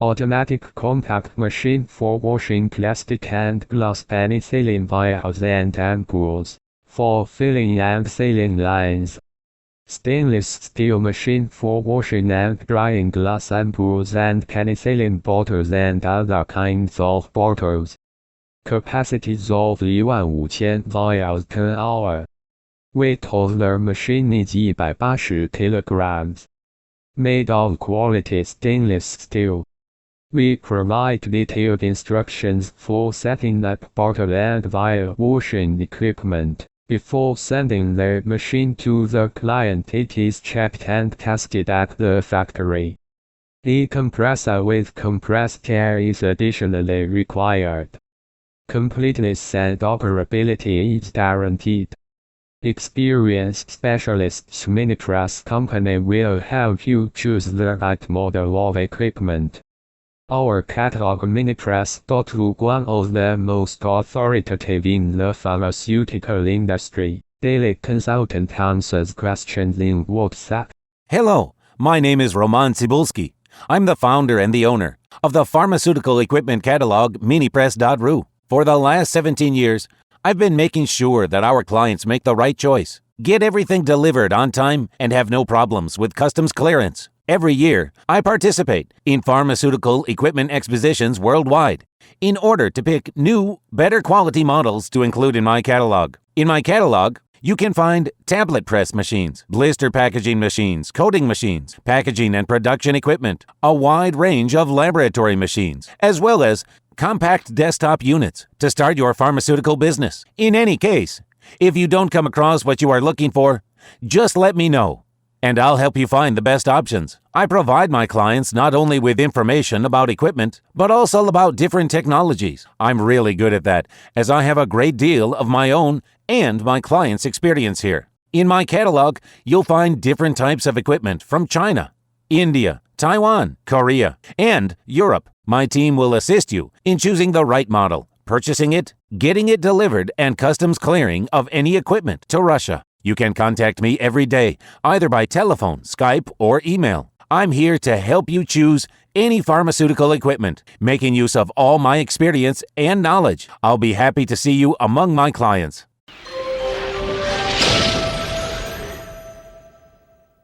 automatic contact machine for washing plastic and glass penicillin vials and ampoules, for filling and sealing lines. Stainless steel machine for washing and drying glass ampoules and penicillin bottles and other kinds of bottles. Capacities of 15000 vials per hour. Weight of the machine is 180 kilograms. Made of quality stainless steel. We provide detailed instructions for setting up bottle and vial washing equipment. Before sending the machine to the client, it is checked and tested at the factory. A compressor with compressed air is additionally required. Completeness and operability is guaranteed. Experienced specialists Minipress company will help you choose the right model of equipment. Our catalog Minipress.ru, one of the most authoritative in the pharmaceutical industry. Daily consultant answers questions in WhatsApp. Hello, my name is RomanTsibulsky. I'm the founder and the owner of the pharmaceutical equipment catalog Minipress.ru. For the last 17 years, I've been making sure that our clients make the right choice, get everything delivered on time, and have no problems with customs clearance. Every year, I participate in pharmaceutical equipment expositions worldwide in order to pick new, better quality models to include in my catalog. In my catalog, you can find tablet press machines, blister packaging machines, coating machines, packaging and production equipment, a wide range of laboratory machines, as well as compact desktop units to start your pharmaceutical business. In any case, if you don't come across what you are looking for, just let me know, and I'll help you find the best options. I provide my clients not only with information about equipment, but also about different technologies. I'm really good at that, as I have a great deal of my own and my clients' experience here. In my catalog, you'll find different types of equipment from China, India, Taiwan, Korea, and Europe. My team will assist you in choosing the right model, purchasing it, getting it delivered, and customs clearing of any equipment to Russia. You can contact me every day, either by telephone, Skype, or email. I'm here to help you choose any pharmaceutical equipment, making use of all my experience and knowledge. I'll be happy to see you among my clients.